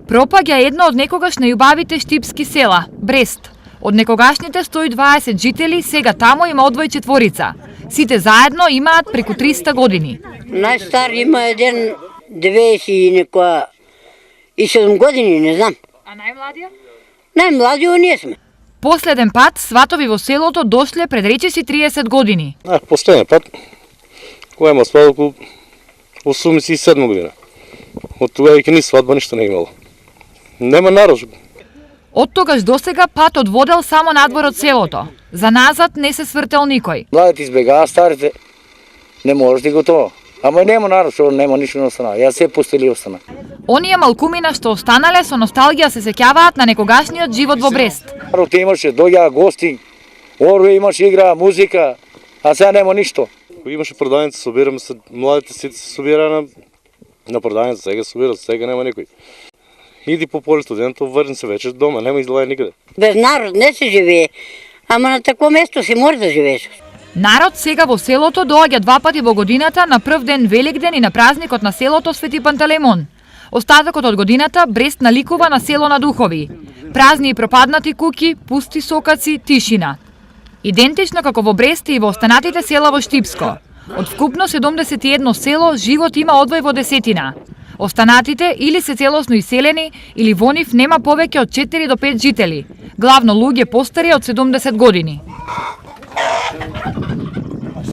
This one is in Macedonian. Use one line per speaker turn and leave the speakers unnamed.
Пропаѓа едно од некогаш најубавите штипски села, Брест. Од некогашните 120 жители, сега таму има одвој четворица. Сите заедно имаат преку 300 години.
Најстар има еден 90 и некоја и 7 години, не знам.
А најмладија?
Најмладиот ние сме.
Последен пат сватови во селото дошле пред речиси 30 години.
Последен пат, која има свадба околу 87 година. Од тогава и ни свадба ништо не имало. Нема народ.
Од тогаш досега патот водел само надвор од селото. За назад не се свртел никој.
Младите избегаа, старите не можеш да готово. Ама нема народ, што нема ништо не остана. Јас се пустили остана.
Оние малкумина што останале со носталгија се сеќаваат на некогашниот живот во Брест.
Народ имаше, доѓаа гости, орве имаше игра, музика, а сега нема ништо.
Имаше продавница, собираме се, младите сите се собира на продавница, сега собира, сега нема никој. Иди по полето денто, врни се вечер дома, нема излаја никаде.
Без народ не се живее, ама на такво место си може да живееш.
Народ сега во селото доаѓа 2 пати во годината, на прв ден Великден и на празникот на селото Свети Пантелеймон. Остатокот од годината Брест наликува на село на духови. Празни и пропаднати куќи, пусти сокаци, тишина. Идентично како во Брест и во останатите села во Штипско. Од вкупно 71 село, живот има одвој во десетина. Останатите или се целосно иселени, или во нив нема повеќе од 4 до 5 жители, главно луѓе постари од 70 години.